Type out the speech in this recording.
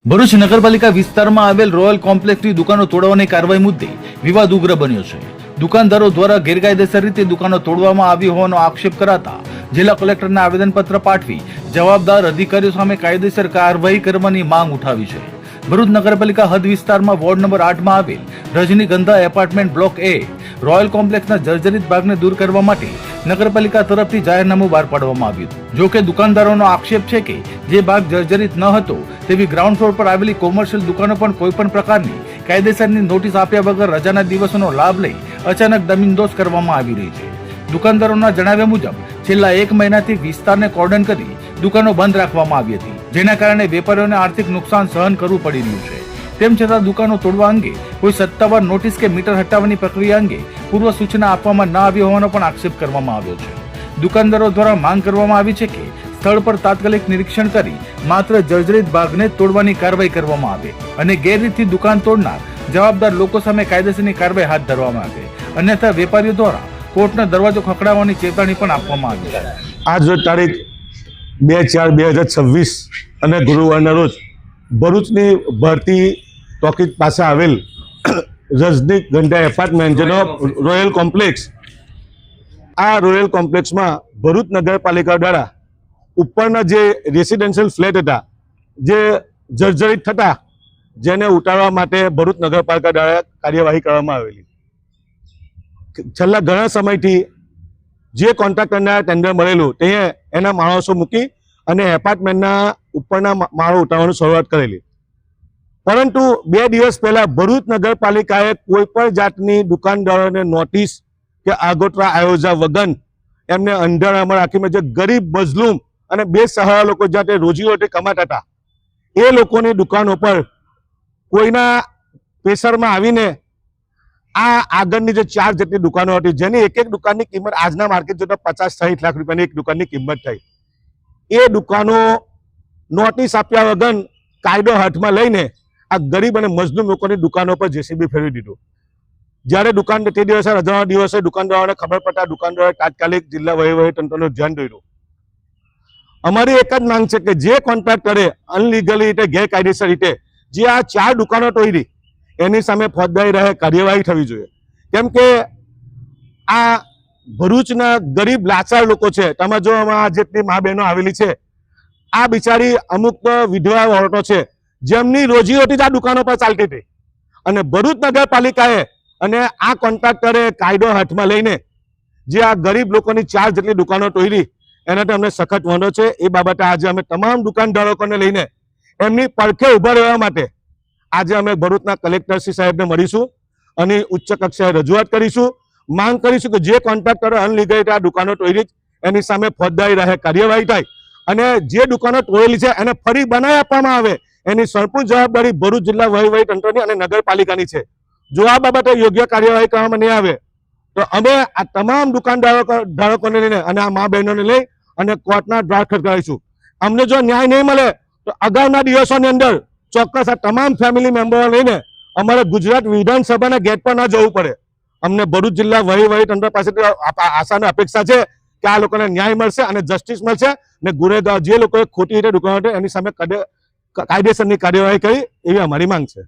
ભરૂચ નગરપાલિકા વિસ્તારમાં આવેલ રોયલ કોમ્પ્લેક્સની દુકાનો તોડવાની કાર્યવાહી મુદ્દે વિવાદ ઉગ્ર બન્યો છે। દુકાનદારો દ્વારા ગેરકાયદેસર રીતે દુકાનો તોડવામાં આવી હોવાનો આક્ષેપ કરાતા જિલ્લા કલેક્ટરને આવેદનપત્ર પાઠવી જવાબદાર અધિકારીઓ સામે કાયદેસર કાર્યવાહી કરવાની માંગ ઉઠાવી છે। ભરૂચ નગરપાલિકા હદ વિસ્તારમાં વોર્ડ નંબર 8 માં આવેલ રજનીગંધા એપાર્ટમેન્ટ બ્લોક એ રોયલ કોમ્પ્લેક્સના જર્જરિત ભાગને દૂર કરવા માટે નગરપાલિકા તરફથી જાહેરનામું બહાર પાડવામાં આવ્યું હતું। જો કે દુકાનદારોનો આક્ષેપ છે કે જે ભાગ જર્જરિત ન હતો તેવી ગ્રાઉન્ડ ફ્લોર પર આવેલી કોમર્શિયલ દુકાનો પણ કોઈપણ પ્રકારની કાયદેસરની નોટિસ આપ્યા વગર રજાના દિવસોનો લાભ લઈ અચાનક દમીનદોષ કરવામાં આવી રહી છે। દુકાનદારોના જણાવ્યા મુજબ છેલ્લા 1 મહિનાથી વિસ્તારને કોર્ડન કરી દુકાનો બંધ રાખવામાં આવી હતી, જેના કારણે વેપારીઓને આર્થિક નુકસાન સહન કરવું પડી રહ્યું છે। તેમ છતાં દુકાનો તોડવા અંગે કોઈ સત્તાવાર નોટિસ કે મીટર હટાવવાની પ્રક્રિયા અંગે પૂર્વ સૂચના આપવામાં ન આવી હોવાનો પણ આક્ષેપ કરવામાં આવ્યો છે। દુકાનદારો દ્વારા માંગ કરવામાં આવી છે કે સ્થળ પર તાત્કાલિક નિરીક્ષણ કરી માત્ર જર્જરિત ભાગને તોડવાની કાર્યવાહી કરવામાં આવે અને ગેરરીતથી દુકાન તોડનાર જવાબદાર લોકો સામે કાયદેસરની કાર્યવાહી હાથ ધરવામાં આવે, અન્યથા વેપારીઓ દ્વારા કોર્ટનો દરવાજો ખખડાવવાની ચેતવણી પણ આપવામાં આવી છે। આજ રોજ તારીખ 2/4/2026 અને ગુરુવારના રોજ ભરૂચની ભરતી ટોકીજ પાસે આવેલ રજનીગંધા એપાર્ટમેન્ટ જેનો રોયલ કોમ્પ્લેક્સ, આ રોયલ કોમ્પ્લેક્સમાં ભરૂચ નગરપાલિકા દ્વારા ઉપરના જે રેસિડેન્શિયલ ફ્લેટ હતા જે જર્જરિત થતા જેને ઉતારવા માટે ભરૂચ નગરપાલિકા દ્વારા કાર્યવાહી કરવામાં આવેલી। છેલ્લા ઘણા સમયથી જે કોન્ટ્રાક્ટરને ટેન્ડર મળેલું તે એના માણસો મૂકી અને એપાર્ટમેન્ટના ઉપરના માળો ઉતારવાની શરૂઆત કરેલી, પરંતુ 2 દિવસ પહેલા ભરૂચ નગરપાલિકાએ કોઈ પણ જાતની દુકાનદારોને નોટિસ કે આગોતરા આયોજન વગર એમને અંધારામાં રાખીને જે ગરીબ મજલૂમ અને બેસહારા લોકો જાતે રોજીરોટી કમાતા હતા એ લોકોની દુકાનો પર કોઈના પ્રેશરમાં આવીને આ આગળની જે 4 જેટલી દુકાનો હતી જેની એક દુકાનની કિંમત આજના માર્કેટ જોતા 50-60 લાખ રૂપિયાની એક દુકાનની કિંમત થઈ, એ દુકાનો નોટિસ આપ્યા વગર કાયદો હાથમાં લઈને આ ગરીબ અને મજલૂમ લોકોની દુકાનો પર જેસીબી ફેરવી દીધું। જ્યારે દુકાન તે દિવસે રજાના દિવસે દુકાનદારોને ખબર પડતા દુકાનદારોએ તાત્કાલિક જિલ્લા વહીવટીતંત્રનું ધ્યાન દોર્યું। અમારી એક જ માંગ છે કે જે કોન્ટ્રાક્ટરે અનલીગલી રીતે ગેરકાયદેસર રીતે જે આ 4 દુકાનો તોડી એની સામે ફોજદારી રહે કાર્યવાહી થવી જોઈએ, કેમ કે આ ભરૂચના ગરીબ લાચાર લોકો છે। તમે જો આ જેટલી મા બહેનો આવેલી છે, આ બિચારી અમુક વિધવા ઓરતો છે જેમની રોજીરોટી જ આ દુકાનો પર ચાલતી હતી અને ભરૂચ નગરપાલિકાએ અને આ કોન્ટ્રાક્ટરે કાયદો હાથમાં લઈને જે આ ગરીબ લોકોની 4 જેટલી દુકાનો તોડી એનાથી અમને સખત વાંધો છે। એ બાબતે આજે અમે તમામ દુકાનદારોને લઈને એમની પડખે ઉભા રહેવા માટે આજે અમે ભરૂચના કલેક્ટર શ્રી સાહેબને મળીશું અને ઉચ્ચ કક્ષાએ રજૂઆત કરીશું, માંગ કરીશું કે જે કોન્ટ્રાક્ટરો અનલીગલ આ દુકાનો તોડી એની સામે ફોજદારી રહે કાર્યવાહી થાય અને જે દુકાનો તોડેલી છે એને ફરી બનાવી આપવામાં આવે, એની સંપૂર્ણ જવાબદારી ભરૂચ જિલ્લા વહીવટીતંત્રની અને નગરપાલિકાની છે। જો આ બાબતે યોગ્ય કાર્યવાહી કરવામાં નહીં આવે તો અમે આ તમામ દુકાનદારોને લઈને અને આ મા બહેનોને લઈ અને કોર્ટના દ્વાર ખટખટાવીશું। અમને જો ન્યાય નહીં મળે તો આગામી દિવસોની અંદર ચોક્કસ આ તમામ ફેમિલી મેમ્બરો લઈને અમારે ગુજરાત વિધાનસભાના ગેટ પર ન જવું પડે। અમને ભરૂચ જિલ્લા વહીવટીતંત્ર પાસેથી આશા અને અપેક્ષા છે કે આ લોકોને ન્યાય મળશે અને જસ્ટિસ મળશે ને ગુનેગાર જે લોકોએ ખોટી રીતે દુકાનો એની સામે કાયદેસરની કાર્યવાહી કરી એવી અમારી માંગ છે।